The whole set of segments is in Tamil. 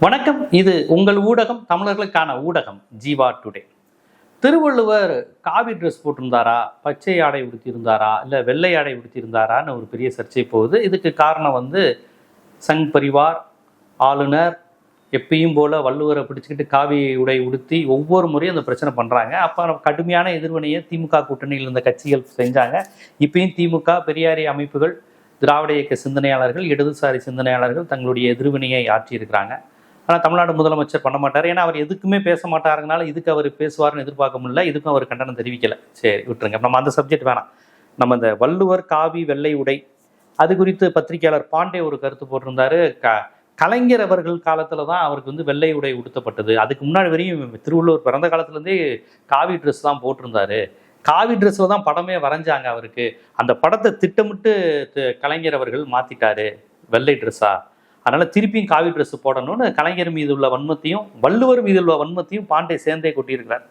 வணக்கம். இது உங்கள் ஊடகம், தமிழர்களுக்கான ஊடகம் ஜீவா டுடே. திருவள்ளுவர் காவி ட்ரெஸ் போட்டிருந்தாரா, பச்சை ஆடை உடுத்தியிருந்தாரா, இல்லை வெள்ளை ஆடை உடுத்தியிருந்தாரான்னு ஒரு பெரிய சர்ச்சை போகுது. இதுக்கு காரணம் சங் பரிவார் ஆளுநர் எப்பயும் போல வள்ளுவரை பிடிச்சிக்கிட்டு காவி உடை உடுத்தி ஒவ்வொரு முறையும் அந்த பிரச்சனை பண்ணுறாங்க. அப்போ கடுமையான எதிர்வினையை திமுக கூட்டணியில் இருந்த கட்சிகள் செஞ்சாங்க. இப்பயும் திமுக, பெரியாரி அமைப்புகள், திராவிட இயக்க சிந்தனையாளர்கள், இடதுசாரி சிந்தனையாளர்கள் தங்களுடைய எதிர்வினையை ஆற்றியிருக்கிறாங்க. ஆனால் தமிழ்நாடு முதலமைச்சர் பண்ண மாட்டார். ஏன்னா அவர் எதுக்குமே பேச மாட்டாருங்கனால இதுக்கு அவர் பேசுவார்னு எதிர்பார்க்க முடியல. இதுக்கும் அவர் கண்டனம் தெரிவிக்கலை. சரி, விட்டுருங்க. நம்ம அந்த சப்ஜெக்ட் வேணாம். நம்ம இந்த வள்ளுவர் காவி வெள்ளை உடை அது குறித்து பத்திரிகையாளர் பாண்டே ஒரு கருத்து போட்டிருந்தாரு. கலைஞர் அவர்கள் காலத்தில் தான் அவருக்கு வெள்ளை உடை உடுத்தப்பட்டது. அதுக்கு முன்னாடி வரையும் திருவள்ளுவர் பிறந்த காலத்துலேருந்தே காவி ட்ரெஸ் தான் போட்டிருந்தாரு. காவி ட்ரெஸ்ஸில் தான் படமே வரைஞ்சாங்க அவருக்கு. அந்த படத்தை திட்டமிட்டு கலைஞர் அவர்கள் மாற்றிட்டாரு வெள்ளை ட்ரெஸ்ஸா, அதனால் திருப்பியும் காவி ட்ரெஸ் போடணும்னு கலைஞர் மீது உள்ள வன்மத்தையும் வள்ளுவர் மீது உள்ள வன்மத்தையும் பாண்டே சேர்ந்தே கொட்டியிருக்கிறார்.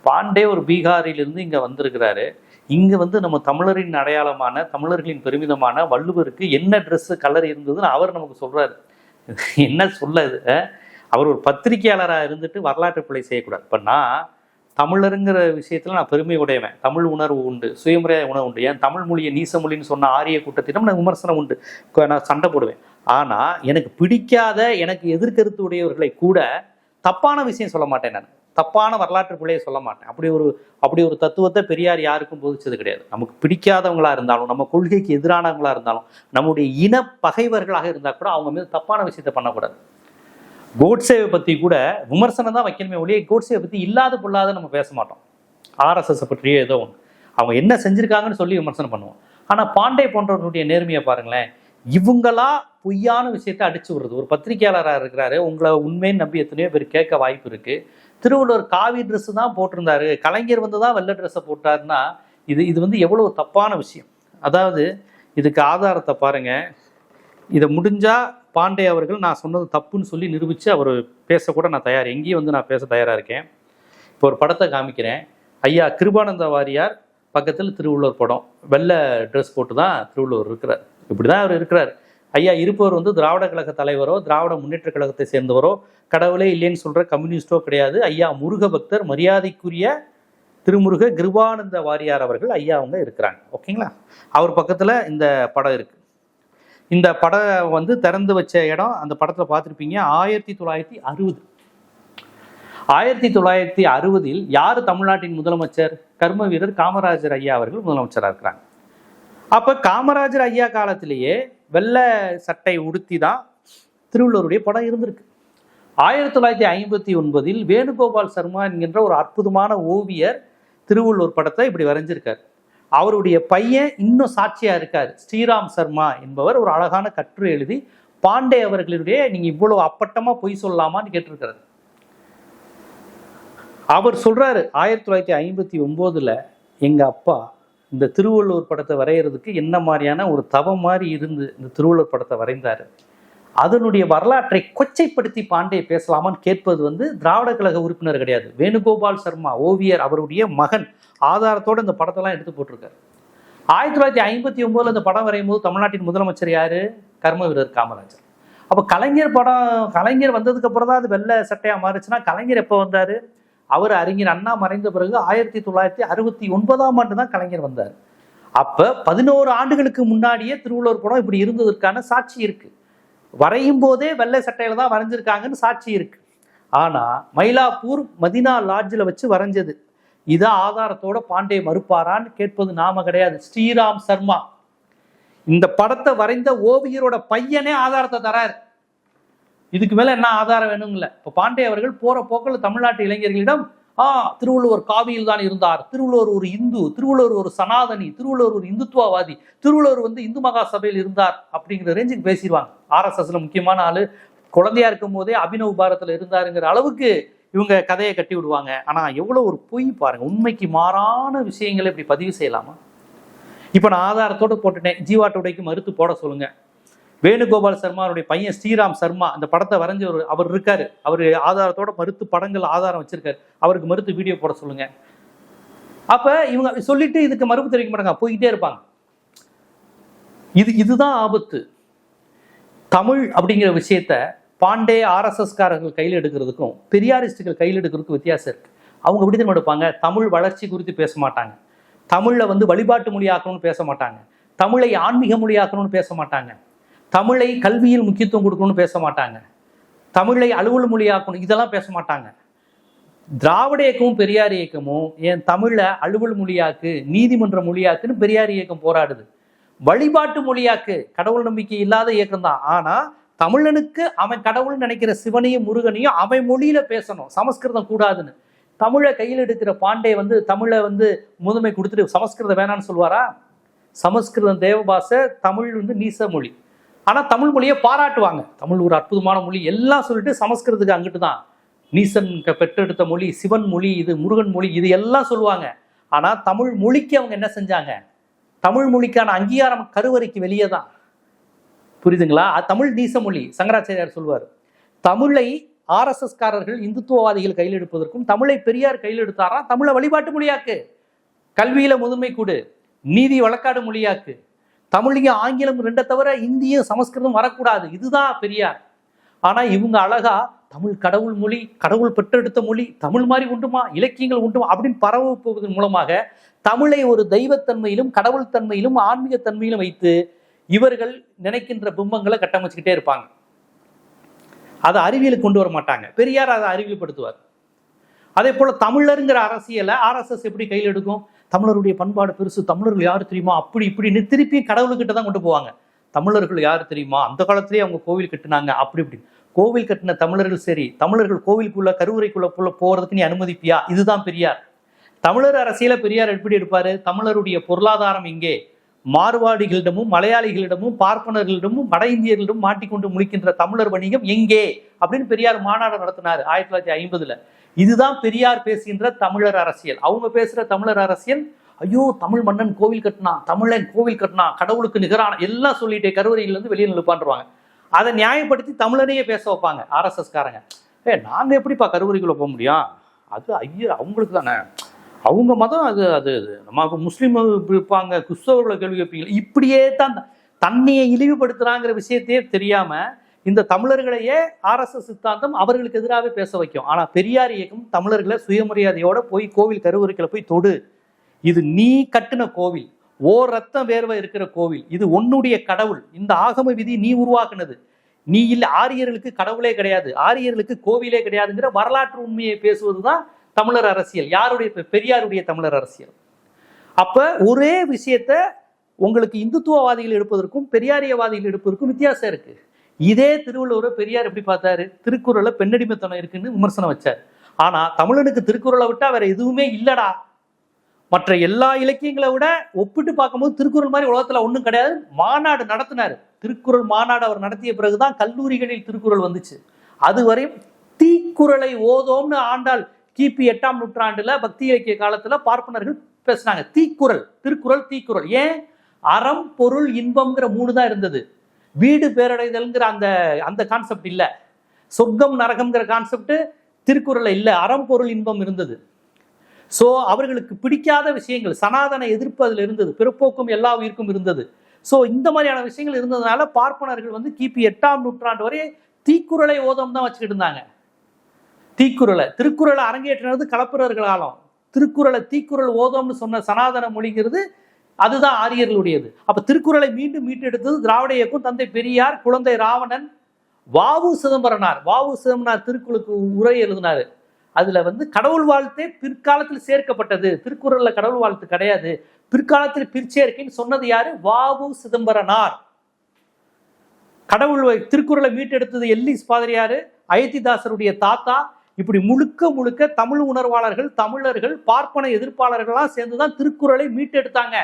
பாண்டே ஒரு பீகாரிலிருந்து இங்கே வந்திருக்கிறாரு. இங்கே நம்ம தமிழரின் அடையாளமான, தமிழர்களின் பெருமிதமான வள்ளுவருக்கு என்ன ட்ரெஸ்ஸு கலர் இருந்ததுன்னு அவர் நமக்கு சொல்கிறாரு. என்ன சொல்ல இது? அவர் ஒரு பத்திரிகையாளராக இருந்துட்டு வரலாற்று பிழை செய்யக்கூடாது. இப்போ நான் தமிழருங்கிற விஷயத்தில் நான் பெருமை உடையவன். தமிழ் உணர்வு உண்டு, சுயமுறைய உணர்வு உண்டு. ஏன் தமிழ் மொழியை நீச மொழின்னு சொன்ன ஆரிய கூட்டத்திடம் நான் விமர்சனம் உண்டு, நான் சண்டை போடுவேன். ஆனால் எனக்கு பிடிக்காத, எனக்கு எதிர்கருத்து உடையவர்களை கூட தப்பான விஷயம் சொல்ல மாட்டேன். நான் தப்பான வரலாற்று பிள்ளையை சொல்ல மாட்டேன். அப்படி ஒரு தத்துவத்தை பெரியார் யாருக்கும் போதிச்சது கிடையாது. நமக்கு பிடிக்காதவங்களா இருந்தாலும், நம்ம கொள்கைக்கு எதிரானவங்களா இருந்தாலும், நம்முடைய இன பகைவர்களாக இருந்தால் கூட அவங்க மீது தப்பான விஷயத்தை பண்ணக்கூடாது. கோட்சேவை பற்றி கூட விமர்சனம் தான் வைக்கணுமே ஒழிய கோட்சேவை பற்றி இல்லாத பொல்லாத நம்ம பேச மாட்டோம். ஆர்எஸ்எஸ் பற்றியே ஏதோ ஒன்று அவங்க என்ன செஞ்சுருக்காங்கன்னு சொல்லி விமர்சனம் பண்ணுவோம். ஆனால் பாண்டே போன்றவர்களுடைய நேர்மையை பாருங்களேன். இவங்களா பொய்யான விஷயத்தை அடிச்சு விடுறது. ஒரு பத்திரிகையாளராக இருக்கிறாரு, உங்களை உண்மைன்னு நம்பி எத்தனையோ பேர் கேட்க வாய்ப்பு இருக்கு. திருவள்ளுவர் காவி ட்ரெஸ் தான் போட்டிருந்தாரு, கலைஞர் தான் வெள்ளை ட்ரெஸ்ஸை போட்டாருன்னா இது எவ்வளவு தப்பான விஷயம். அதாவது இதுக்கு ஆதாரத்தை பாருங்க. இதை முடிஞ்சா பாண்டே அவர்கள் நான் சொன்னது தப்புன்னு சொல்லி நிரூபித்து அவர் பேசக்கூட நான் தயார். எங்கேயும் நான் பேச தயாராக இருக்கேன். இப்போ ஒரு படத்தை காமிக்கிறேன். ஐயா கிருபானந்த வாரியார் பக்கத்தில் திருவள்ளுவர் படம், வெள்ளை ட்ரெஸ் போட்டு தான் திருவள்ளுவர் இருக்கிறார். இப்படி தான் அவர் இருக்கிறார். ஐயா இருப்பவர் திராவிட கழக தலைவரோ, திராவிட முன்னேற்ற கழகத்தை சேர்ந்தவரோ, கடவுளே இல்லைன்னு சொல்கிற கம்யூனிஸ்டோ கிடையாது. ஐயா முருக பக்தர், மரியாதைக்குரிய திருமுருக கிருபானந்த வாரியார் அவர்கள் ஐயா அவங்க இருக்கிறாங்க. ஓகேங்களா? அவர் பக்கத்தில் இந்த படம் இருக்குது. இந்த படம் திறந்து வச்ச இடம், அந்த படத்தில் பார்த்துருப்பீங்க. 1960. 1960 யார் தமிழ்நாட்டின் முதலமைச்சர்? கர்ம வீரர் காமராஜர் ஐயா அவர்கள் முதலமைச்சராக இருக்கிறாங்க. அப்போ காமராஜர் ஐயா காலத்திலேயே வெள்ளை சட்டை உடுத்தி தான் திருவள்ளுவருடைய படம் இருந்திருக்கு. 1959 வேணுகோபால் சர்மா என்கின்ற ஒரு அற்புதமான ஓவியர் திருவள்ளுவர் படத்தை இப்படி வரைஞ்சிருக்கார். அவருடைய பையன் இன்னும் சாட்சியா இருக்காரு, ஸ்ரீராம் சர்மா என்பவர் ஒரு அழகான கட்டுரை எழுதி பாண்டே அவர்களுடைய நீங்க இவ்வளவு அப்பட்டமா பொய் சொல்லலாமான்னு கேட்டிருக்கிறாரு. அவர் சொல்றாரு, 1959 எங்க அப்பா இந்த திருவள்ளுவர் படத்தை வரைகிறதுக்கு என்ன மாதிரியான ஒரு தவம் மாதிரி இருந்து இந்த திருவள்ளுவர் படத்தை வரைந்தாரு. அதனுடைய வரலாற்றை கொச்சைப்படுத்தி பாண்டே பேசலாமான்னு கேட்பது திராவிட கழக உறுப்பினர் கிடையாது, வேணுகோபால் சர்மா ஓவியர் அவருடைய மகன். ஆதாரத்தோடு இந்த படத்தெல்லாம் எடுத்து போட்டிருக்காரு. 1959 இந்த படம் வரையும் போது தமிழ்நாட்டின் முதலமைச்சர் யாரு? கர்ம வீரர் காமராஜர். அப்போ கலைஞர் வந்ததுக்கு அப்புறம் தான் அது வெள்ளை சட்டையா மாறுச்சுன்னா கலைஞர் எப்போ வந்தாரு? அவர் அறிஞர் அண்ணா மறைந்த பிறகு 1969 தான் கலைஞர் வந்தார். அப்ப 11 ஆண்டுகளுக்கு முன்னாடியே திருவள்ளுவர் படம் இப்படி இருந்ததற்கான சாட்சி இருக்கு. வரையும் போதே வெள்ளை சட்டையில தான் வரைஞ்சிருக்காங்கன்னு சாட்சி இருக்கு. ஆனா மயிலாப்பூர் மதினா லாட்ஜில் வச்சு வரைஞ்சது. இதை ஆதாரத்தோட பாண்டே மறுப்பாரான்னு கேட்பது நாம கிடையாது, ஸ்ரீராம் சர்மா. இந்த படத்தை வரைந்த ஓவியரோட பையனே ஆதாரத்தை தராரு. இதுக்கு மேல என்ன ஆதாரம் வேணுங்கள? இப்ப பாண்டே அவர்கள் போற போக்கில் தமிழ்நாட்டு இளைஞர்களிடம் திருவள்ளுவர் காவியில் தான் இருந்தார், திருவள்ளுவர் ஒரு இந்து, திருவள்ளுவர் ஒரு சனாதனி, திருவள்ளுவர் ஒரு இந்துத்துவவாதி, திருவள்ளுவர் இந்து மகா சபையில் இருந்தார் அப்படிங்கிற ரேஞ்சுக்கு பேசிடுவாங்க. ஆர்எஸ்எஸ்ல முக்கியமான ஆளு, குழந்தையா இருக்கும் போதே அபினவ் பாரத்தில் இருந்தாருங்கிற அளவுக்கு இவங்க கதையை கட்டி விடுவாங்க. ஆனா எவ்வளவு ஒரு பொய் பாருங்க. உண்மைக்கு மாறான விஷயங்களை இப்படி பதிவு செய்யலாமா? இப்ப நான் ஆதாரத்தோடு போட்டுட்டேன். ஜீவா டுடேக்கு மறுத்து போட சொல்லுங்க. வேணுகோபால் சர்மாவுடைய பையன் ஸ்ரீராம் சர்மா அந்த படத்தை வரைஞ்சவர் அவர் இருக்காரு. அவர் ஆதாரத்தோட மறுத்து படங்கள் ஆதாரம் வச்சிருக்காரு. அவருக்கு மறுத்து வீடியோ போட சொல்லுங்க. அப்ப இவங்க சொல்லிட்டு இதுக்கு மறுப்பு தெரிவிக்க மாட்டாங்க, போய்கிட்டே இருப்பாங்க. இதுதான் ஆபத்து. தமிழ் அப்படிங்கிற விஷயத்த பாண்டே ஆர்எஸ்எஸ்காரர்கள் கையில் எடுக்கிறதுக்கும் பெரியாரிஸ்டுகள் கையில் எடுக்கிறதுக்கும் வித்தியாசம் இருக்கு. அவங்க விடுதலை எடுப்பாங்க, தமிழ் வளர்ச்சி குறித்து பேச மாட்டாங்க, தமிழில் வழிபாட்டு மொழியாக்கணும்னு பேச மாட்டாங்க, தமிழை ஆன்மீக மொழியாக்கணும்னு பேச மாட்டாங்க, தமிழை கல்வியில் முக்கியத்துவம் கொடுக்கணும்னு பேச மாட்டாங்க, தமிழை அலுவல் மொழியாக்கணும், இதெல்லாம் பேச மாட்டாங்க. திராவிட இயக்கமும் பெரியார் இயக்கமும் என் தமிழை அலுவல் மொழியாக்கு, நீதிமன்ற மொழியாக்குன்னு பெரியார் இயக்கம் போராடுது. வழிபாட்டு மொழியாக்கு, கடவுள் நம்பிக்கை இல்லாத இயக்கம் தான். ஆனா தமிழனுக்கு அவன் கடவுள் நினைக்கிற சிவனையும் முருகனையும் அவன் மொழியில பேசணும், சமஸ்கிருதம் கூடாதுன்னு. தமிழை கையில் எடுக்கிற பாண்டே தமிழை முதன்மை கொடுத்துட்டு சமஸ்கிருதம் வேணான்னு சொல்லுவாரா? சமஸ்கிருதம் தேவபாசை, தமிழ் நீச மொழி. ஆனா தமிழ் மொழியை பாராட்டுவாங்க, தமிழ் ஒரு அற்புதமான மொழி எல்லாம் சொல்லிட்டு சமஸ்கிருதத்துக்கு அங்கிட்டு தான் நீசன் பெற்றெடுத்த மொழி, சிவன் மொழி, இது முருகன் மொழி, இது எல்லாம் சொல்லுவாங்க. ஆனா தமிழ் மொழிக்கு அவங்க என்ன செஞ்சாங்க? தமிழ் மொழிக்கான அங்கீகாரம் கருவறைக்கு வெளியே தான். புரியுதுங்களா? தமிழ் நீச மொழி. சங்கராச்சாரியார் சொல்லுவார், தமிழை ஆர்எஸ்எஸ்காரர்கள் இந்துத்துவவாதிகள் கையில் எடுப்பதற்கும் தமிழை பெரியார் கையில் எடுத்தாரா, தமிழை வழிபாட்டு மொழியாக்கு, கல்வியில முதன்மை கூடு, நீதி வழக்காடு மொழியாக்கு, தமிழையும் ஆங்கிலம் ரெண்டை தவிர இந்தியும் சமஸ்கிருதம் வரக்கூடாது, இதுதான் பெரியார். ஆனா இவங்க அழகா தமிழ் கடவுள் மொழி, கடவுள் பெற்றெடுத்த மொழி, தமிழ் மாதிரி உண்டுமா, இலக்கியங்கள் உண்டுமா அப்படின்னு பரவ போவதன் மூலமாக தமிழை ஒரு தெய்வத்தன்மையிலும் கடவுள் தன்மையிலும் ஆன்மீக தன்மையிலும் வைத்து இவர்கள் நினைக்கின்ற பிம்பங்களை கட்டமைச்சுக்கிட்டே இருப்பாங்க. அதை அறிவியலுக்கு கொண்டு வர மாட்டாங்க. பெரியார் அதை அறிவியல்படுத்துவார். அதே போல தமிழருங்கிற அரசியலை ஆர்எஸ்எஸ் எப்படி கையில் எடுக்கும்? தமிழருடைய பண்பாடு பெருசு, தமிழர்கள் யாரு தெரியுமா, அப்படி இப்படின்னு திருப்பி கடவுள்கிட்ட தான் கொண்டு போவாங்க. தமிழர்கள் யாரு தெரியுமா, அந்த காலத்திலேயே அவங்க கோவில் கட்டினாங்க, அப்படி இப்படி. கோவில் கட்டின தமிழர்கள் சரி, தமிழர்கள் கோவிலுக்குள்ள கருவறைக்குள்ள போறதுக்கு நீ அனுமதிப்பியா? இதுதான் பெரியார். தமிழர் அரசியல பெரியார் எப்படி எடுப்பாரு? தமிழருடைய பொருளாதாரம் இங்கே மார்வாடிகளிடமும் மலையாளிகளிடமும் பார்ப்பனர்களிடமும் வட இந்தியர்களிடமும் மாட்டிக்கொண்டு முழிக்கின்ற தமிழர் வணிகம் எங்கே அப்படின்னு பெரியார் மாநாடு நடத்தினார் 1950. இதுதான் பெரியார் பேசுகின்ற தமிழர் அரசியல். அவங்க பேசுற தமிழர் அரசியல், ஐயோ தமிழ் மன்னன் கோவில் கட்டினா, தமிழன் கோவில் கட்டினா, கடவுளுக்கு நிகரான எல்லாம் சொல்லிட்டே கருவறையிலிருந்து வெளியே நிலுப்பான்றாங்க. அதை நியாயப்படுத்தி தமிழனையே பேச வைப்பாங்க ஆர்எஸ்எஸ் காரங்க. நாங்க எப்படிப்பா கருவறைக்குள்ள போக முடியும், அது ஐயர் அவங்களுக்கு தானே, அவங்க மதம், அது அது நம்ம முஸ்லீம் இருப்பாங்க, கிறிஸ்தவர்களை கேள்வி கேட்பீங்க. இப்படியே தான் தன்னையை இழிவுபடுத்துறாங்கிற விஷயத்தையே தெரியாம இந்த தமிழர்களையே ஆர்எஸ்எஸ் சித்தாந்தம் அவர்களுக்கு எதிராகவே பேச வைக்கும். ஆனா பெரியார் இயக்கம் தமிழர்களை சுயமரியாதையோட போய் கோவில் கருவறைக்குள்ள போய் தொடு, இது நீ கட்டின கோவில், ரத்தம் வேர்வை இருக்கிற கோவில், இது உன்னுடைய கடவுள், இந்த ஆகம விதி நீ உருவாக்குனது, நீ இல்ல, ஆரியர்களுக்கு கடவுளே கிடையாது, ஆரியர்களுக்கு கோவிலே கிடையாதுங்கிற வரலாற்று உண்மையை பேசுவதுதான் தமிழர் அரசியல். யாருடைய? பெரியாருடைய தமிழர் அரசியல். அப்ப ஒரே விஷயத்த உங்களுக்கு இந்துத்துவவாதிகள் எடுப்பதற்கும் பெரியாரியவாதிகள் எடுப்பதற்கும் வித்தியாசம் இருக்கு. இதே திருவள்ளுவரை பெரியார் எப்படி பார்த்தாரு? திருக்குறளை பெண்ணடிமைத்தனம் இருக்குன்னு விமர்சனம் வச்சார். ஆனா தமிழனுக்கு திருக்குறளை விட்டா வேற எதுவுமே இல்லடா, மற்ற எல்லா இலக்கியங்களை விட ஒப்பிட்டு பார்க்கும்போது திருக்குறள் மாதிரி உலகத்துல ஒன்றும் கிடையாது. மாநாடு நடத்தினாரு, திருக்குறள் மாநாடு அவர் நடத்திய பிறகுதான் கல்லூரிகளில் திருக்குறள் வந்துச்சு. அதுவரையும் தீக்குறளை ஓதோம்னு ஆண்டாள் கிபி 8ஆம் நூற்றாண்டுல பக்தி இலக்கிய காலத்துல பார்ப்பனர்கள் பேசினாங்க. தீக்குறள், திருக்குறள், தீக்குறள். ஏன்? அறம் பொருள் இன்பம்ங்கிற 3 தான் இருந்தது. வீடு பேரடைதல்ங்கிற அந்த கான்செப்ட் இல்ல, சொர்க்கம் நரகம்ங்கிற கான்செப்ட் திருக்குறள்ல இல்ல, அறம் பொருள் இன்பம் இருந்தது. சோ அவர்களுக்கு பிடிக்காத விஷயங்கள், சனாதன எதிர்ப்பு அதுல இருந்தது, பிறப்போக்கும் எல்லா உயிருக்கும் இருந்தது. சோ இந்த மாதிரியான விஷயங்கள் இருந்ததுனால பார்ப்பனர்கள் கிபி 8ஆம் நூற்றாண்டு வரை தீக்குறளை ஓதம் தான் வச்சுக்கிட்டு இருந்தாங்க. தீக்குறளை, திருக்குறளை அரங்கேற்றினது களப்பிரர்கள் காலம். திருக்குறளை தீக்குறள் ஓதம்னு சொன்ன சனாதன மொழிங்கிறது அதுதான் ஆரியர்களுடையது. அப்ப திருக்குறளை மீண்டும் மீட்டெடுத்தது திராவிட இயக்கம், தந்தை பெரியார், குழந்தை ராவணன், வாவு சிதம்பரனார். வாவு சிதம்பரனார் திருக்குறளுக்கு உரை எழுதினாரு. அதுல கடவுள் வாழ்த்தே பிற்காலத்தில் சேர்க்கப்பட்டது, திருக்குறள்ல கடவுள் வாழ்த்து கிடையாது, பிற்காலத்தில் பிற்சேர்க்கைன்னு சொன்னது யாரு? வாவு சிதம்பரனார். கடவுள் திருக்குறளை மீட்டெடுத்தது எல்லிஸ் பாதிரியாரு, அயோத்திதாசருடைய தாத்தா. இப்படி முழுக்க முழுக்க தமிழ் உணர்வாளர்கள், தமிழர்கள், பார்ப்பன எதிர்ப்பாளர்கள்லாம் சேர்ந்துதான் திருக்குறளை மீட்டெடுத்தாங்க.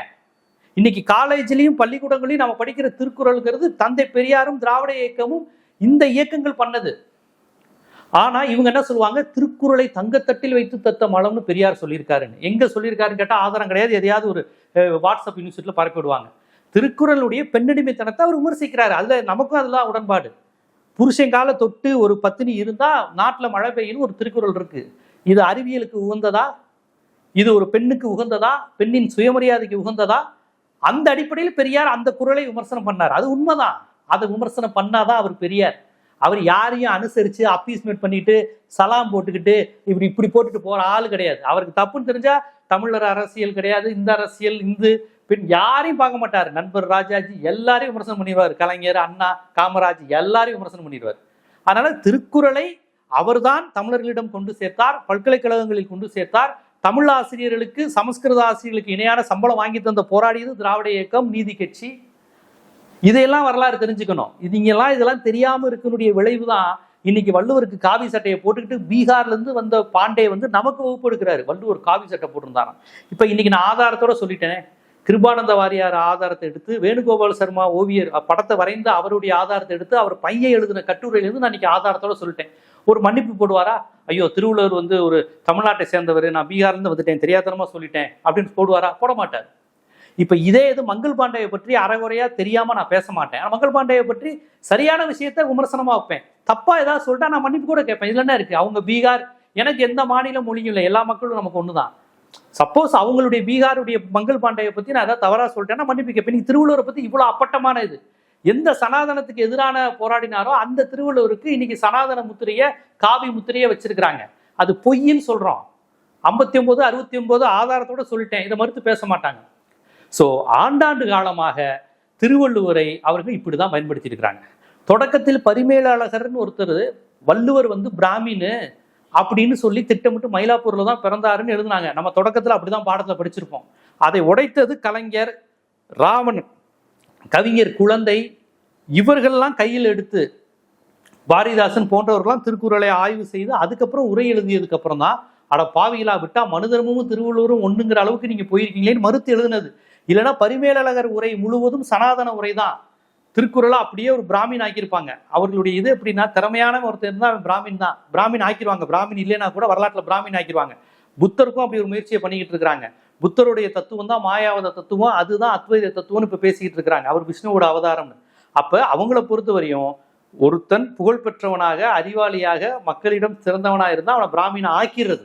இன்னைக்கு காலேஜ்லயும் பள்ளிக்கூடங்களையும் நம்ம படிக்கிற திருக்குறள்ங்கிறது தந்தை பெரியாரும் திராவிட இயக்கமும் இந்த இயக்கங்கள் பண்ணது. ஆனா இவங்க என்ன சொல்லுவாங்க? திருக்குறளை தங்கத்தட்டில் வைத்து தத்த மலம்னு பெரியார் சொல்லியிருக்காருன்னு. எங்க சொல்லியிருக்காருன்னு கேட்டா ஆதாரம் கிடையாது, எதையாவது ஒரு வாட்ஸ்அப் யூனிவர்சிட்டியில பரப்பி விடுவாங்க. திருக்குறளுடைய பெண்ணடிமைத்தனத்தை அவர் விமர்சிக்கிறாரு. அதுல நமக்கும் அதெல்லாம் உடன்பாடு. புருஷங்கால தொட்டு ஒரு பத்தினி இருந்தா நாட்டுல மழை பெய்யும் ஒரு திருக்குறள் இருக்கு. இது அறிவியலுக்கு உகந்ததா? இது ஒரு பெண்ணுக்கு உகந்ததா? பெண்ணின் சுயமரியாதைக்கு உகந்ததா? அந்த அடிப்படையில் பெரியார் அந்த குறளை விமர்சனம் பண்ணார். அது உண்மைதான். அதை விமர்சனம் பண்ணாதான் அவர் பெரியார். அவர் யாரையும் அனுசரித்து அப்பீஸ்மெண்ட் பண்ணிட்டு சலாம் போட்டுக்கிட்டு இப்படி போட்டுட்டு போகிற ஆள் கிடையாது. அவருக்கு தப்புன்னு தெரிஞ்சால் தமிழர் அரசியல் கிடையாது, இந்த அரசியல் இந்து பெண் யாரையும் பார்க்க மாட்டார். நண்பர் ராஜாஜி எல்லாரையும் விமர்சனம் பண்ணிடுவார், கலைஞர், அண்ணா, காமராஜ் எல்லாரையும் விமர்சனம் பண்ணிடுவார். அதனால திருக்குறளை அவர்தான் தமிழர்களிடம் கொண்டு சேர்த்தார், பல்கலைக்கழகங்களில் கொண்டு சேர்த்தார். தமிழ் ஆசிரியர்களுக்கு, சமஸ்கிருத ஆசிரியர்களுக்கு இணையான சம்பளம் வாங்கி தந்த போராடியது திராவிட இயக்கம், நீதி கட்சி. இதையெல்லாம் வரலாறு தெரிஞ்சுக்கணும். இதெல்லாம் தெரியாம இருக்கனுடைய விளைவு தான் இன்னைக்கு வள்ளுவருக்கு காவி சட்டையை போட்டுக்கிட்டு பீகார்ல இருந்து வந்த பாண்டே வந்து நமக்கு வகுப்பு எடுக்கிறாரு. வள்ளுவர் காவி சட்டை போட்டிருந்தாராம். இப்ப இன்னைக்கு நான் ஆதாரத்தோட சொல்லிட்டேன். கிருபானந்த வாரியார் ஆதாரத்தை எடுத்து, வேணுகோபால் சர்மா ஓவியர் படத்தை வரைந்து அவருடைய ஆதாரத்தை எடுத்து, அவர் பையன் எழுதின கட்டுரையிலிருந்து நான் இன்னைக்கு ஆதாரத்தோட சொல்லிட்டேன். ஒரு மன்னிப்பு போடுவாரா? ஐயோ திருவள்ளுவர் வந்து ஒரு தமிழ்நாட்டை சேர்ந்தவர், நான் பீகார்லேருந்து வந்துட்டேன், தெரியாதனமா சொல்லிட்டேன் அப்படின்னு போடுவாரா? போட மாட்டார். இப்ப இதே இது மங்கள் பாண்டேயை பற்றி அரைகுறையா தெரியாம நான் பேச மாட்டேன். மங்கள் பாண்டேயை பற்றி சரியான விஷயத்த விமர்சனமா வைப்பேன். தப்பா ஏதாவது சொல்லிட்டா நான் மன்னிப்பு கூட கேட்பேன். இதுல என்ன இருக்கு? அவங்க பீகார், எனக்கு எந்த மாநில மொழியும் இல்லை, எல்லா மக்களும் நமக்கு ஒண்ணுதான். சப்போஸ் அவங்களுடைய பீகாருடைய மங்கள் பாண்டேயை பத்தி நான் ஏதாவது தவறா சொல்லிட்டேன்னா மன்னிப்பு கேட்பேன். நீங்க திருவள்ளுவரை பத்தி இவ்வளவு அப்பட்டமான இது, எந்த சனாதனத்துக்கு எதிரான போராடினாரோ அந்த திருவள்ளுவருக்கு இன்னைக்கு சனாதன முத்திரைய, காவி முத்திரைய வச்சிருக்கிறாங்க. அது பொய்ன்னு சொல்றோம். 59, 69 ஆதாரத்தோட சொல்லிட்டேன். இதை மறுத்து பேச மாட்டாங்க. ஸோ ஆண்டாண்டு காலமாக திருவள்ளுவரை அவர்கள் இப்படிதான் பயன்படுத்தி இருக்கிறாங்க. தொடக்கத்தில் பரிமேலழகர்னு ஒருத்தர் வள்ளுவர் வந்து பிராமின்னு அப்படின்னு சொல்லி திட்டமிட்டு மயிலாப்பூர்ல தான் பிறந்தாருன்னு எழுதுனாங்க. நம்ம தொடக்கத்தில் அப்படிதான் பாடத்துல படிச்சிருப்போம். அதை உடைத்தது கலைஞர், ராவணன், கவிஞர் குழந்தை, இவர்கள்லாம் கையில் எடுத்து பாரதிதாசன் போன்றவர்கள்லாம் திருக்குறளை ஆய்வு செய்து அதுக்கப்புறம் உரை எழுதியதுக்கு அப்புறம் தான் அட பாவிகளா விட்டா மனுதர்மமும் திருவள்ளுவரும் ஒண்ணுங்கிற அளவுக்கு நீங்க போயிருக்கீங்களேன்னு மறுத்து எழுதுனது. இல்லைன்னா பரிமேலழகர் உரை முழுவதும் சனாதன உரை தான். திருக்குறளை அப்படியே ஒரு பிராமின் ஆக்கியிருப்பாங்க. அவர்களுடைய இது எப்படின்னா, திறமையான ஒருத்தர் இருந்தால் அவன் பிராமின் தான், பிராமின் ஆக்கிடுவாங்க. பிராமின் இல்லைன்னா கூட வரலாற்றில் பிராமின் ஆக்கிடுவாங்க. புத்தருக்கும் அப்படி ஒரு முயற்சியை பண்ணிக்கிட்டு இருக்கிறாங்க. புத்தருடைய தத்துவம் தான் மாயாவத தத்துவம், அதுதான் அத்வைத தத்துவம்னு இப்போ பேசிக்கிட்டு இருக்கிறாங்க. அவர் விஷ்ணுவோட அவதாரம்னு. அப்போ அவங்கள பொறுத்தவரையும் ஒருத்தன் புகழ்பெற்றவனாக, அறிவாளியாக, மக்களிடம் சிறந்தவனாக இருந்தால் அவனை பிராமினை ஆக்கிறது.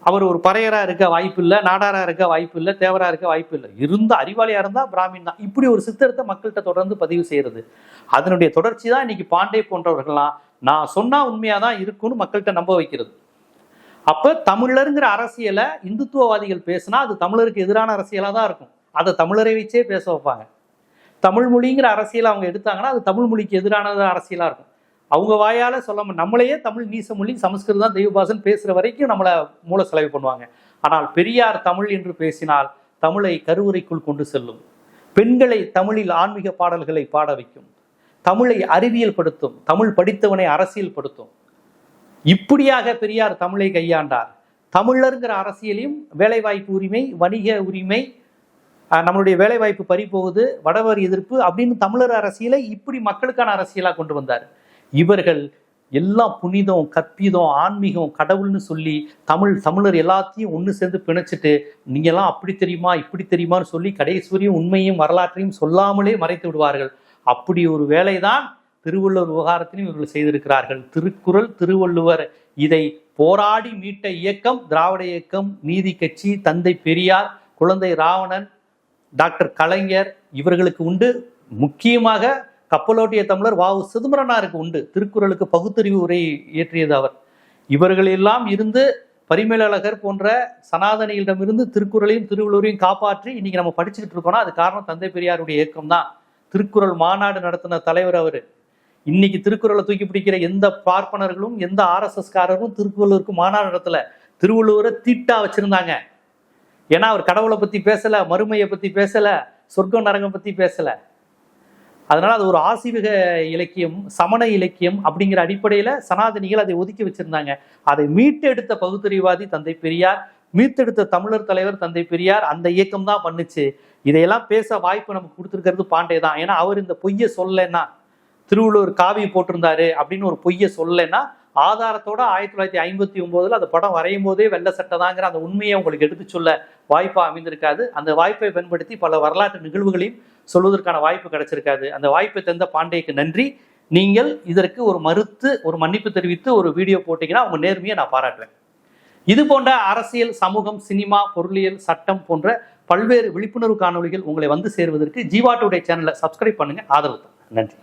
அவர் ஒரு பறையரா இருக்க வாய்ப்பு இல்லை, நாடாரா இருக்க வாய்ப்பு இல்லை, தேவரா இருக்க வாய்ப்பு இல்லை. இருந்த அறிவாளியா இருந்தா பிராமின் தான். இப்படி ஒரு சித்திரத்தை மக்கள்கிட்ட தொடர்ந்து பதிவு செய்யறது, அதனுடைய தொடர்ச்சி தான் இன்னைக்கு பாண்டே போன்றவர்கள்லாம் நான் சொன்னா உண்மையாதான் இருக்கும்னு மக்கள்கிட்ட நம்ப வைக்கிறது. அப்ப தமிழருங்கிற அரசியலை இந்துத்துவவாதிகள் பேசினா அது தமிழருக்கு எதிரான அரசியலா தான் இருக்கும். அதை தமிழரை வச்சே பேச வைப்பாங்க. தமிழ் மொழிங்கிற அரசியலை அவங்க எடுத்தாங்கன்னா அது தமிழ் மொழிக்கு எதிரான அரசியலா இருக்கும். அவங்க வாயால சொல்லாம நம்மளையே தமிழ் நீச மொழி, சமஸ்கிருதம், தெய்வபாசன் பேசுற வரைக்கும் நம்மளை மூல செலவு பண்ணுவாங்க. ஆனால் பெரியார் தமிழ் என்று பேசினால் தமிழை கருவறைக்குள் கொண்டு செல்லும், பெண்களை தமிழில் ஆன்மீக பாடல்களை பாட வைக்கும், தமிழை அறிவியல் படுத்தும், தமிழ் படித்தவனை அரசியல் படுத்தும். இப்படியாக பெரியார் தமிழை கையாண்டார். தமிழருங்கிற அரசியலையும் வேலைவாய்ப்பு உரிமை, வணிக உரிமை, நம்மளுடைய வேலைவாய்ப்பு பறிபோகுது, வடவர் எதிர்ப்பு அப்படின்னு தமிழர் அரசியலை இப்படி மக்களுக்கான அரசியலாக கொண்டு வந்தார். இவர்கள் எல்லாம் புனிதம், கற்பிதம், ஆன்மீகம், கடவுள்னு சொல்லி தமிழர் எல்லாத்தையும் ஒன்று சேர்ந்து பிணைச்சிட்டு நீங்கெல்லாம் அப்படி தெரியுமா இப்படி தெரியுமான்னு சொல்லி கடைசிவரையும் உண்மையும் வரலாற்றையும் சொல்லாமலே மறைத்து விடுவார்கள். அப்படி ஒரு வேலைதான் திருவள்ளுவர் விவகாரத்திலும் இவர்கள் செய்திருக்கிறார்கள். திருக்குறள், திருவள்ளுவர், இதை போராடி மீட்ட இயக்கம் திராவிட இயக்கம், நீதி கட்சி, தந்தை பெரியார், குழந்தை ராவணன், டாக்டர் கலைஞர் இவர்களுக்கு உண்டு. முக்கியமாக கப்பலோட்டிய தமிழர் வ.உ. சிதம்பரனாருக்கு உண்டு. திருக்குறளுக்கு பகுத்தறிவு உரை இயற்றியது அவர். இவர்கள் எல்லாம் இருந்து பரிமேலழகர் போன்ற சனாதனிகளிடமிருந்து திருக்குறளையும் திருவள்ளுவரையும் காப்பாற்றி இன்னைக்கு நம்ம படிச்சுக்கிட்டு இருக்கோம்னா அது காரணம் தந்தை பெரியாருடைய இயக்கம் தான். திருக்குறள் மாநாடு நடத்தின தலைவர் அவரு. இன்னைக்கு திருக்குறளை தூக்கி பிடிக்கிற எந்த பார்ப்பனர்களும் எந்த RSSகாரரும் திருக்குறளுக்கு மாநாடு நடத்தல. திருவள்ளுவரை தீட்டா வச்சிருந்தாங்க. ஏன்னா அவர் கடவுளை பத்தி பேசல, மறுமையை பத்தி பேசல, சொர்க்கம் நரகம் பத்தி பேசல. அதனால அது ஒரு ஆசீவக இலக்கியம், சமண இலக்கியம் அப்படிங்கிற அடிப்படையில சனாதனிகள் அதை ஒதுக்கி வச்சிருந்தாங்க. அதை மீட்டெடுத்த பகுத்தறிவாதி தந்தை பெரியார், மீட்டெடுத்த தமிழர் தலைவர் தந்தை பெரியார். அந்த இயக்கம் தான் பண்ணுச்சு. இதையெல்லாம் பேச வாய்ப்பு நமக்கு கொடுத்துருக்கிறது பாண்டே தான். ஏன்னா அவர் இந்த பொய்யை சொல்லலைன்னா, திருவள்ளுவர் காவி போட்டிருந்தாரு அப்படின்னு ஒரு பொய்யை சொல்லலைன்னா ஆதாரத்தோட 1959 அந்த படம் வரையும் போதே வெள்ளை சட்டை தாங்கிற அந்த உண்மையை உங்களுக்கு எடுத்து சொல்ல வாய்ப்பா அமைந்திருக்காது. அந்த வாய்ப்பை பயன்படுத்தி பல வரலாற்று நிகழ்வுகளையும் சொல்வதற்கான வாய்ப்பு கிடைச்சிருக்காது. அந்த வாய்ப்பை தந்த பாண்டேக்கு நன்றி. நீங்கள் இதற்கு ஒரு மன்னிப்பு தெரிவித்து ஒரு வீடியோ போட்டீங்கன்னா உங்க நேர்மையை நான் பாராட்டுவேன். இது போன்ற அரசியல், சமூகம், சினிமா, பொருளியல், சட்டம் போன்ற பல்வேறு விழிப்புணர்வு காணொலிகள் உங்களை வந்து சேருவதற்கு ஜீவா டுடே சேனலை சப்ஸ்கிரைப் பண்ணுங்க, ஆதரவு. நன்றி.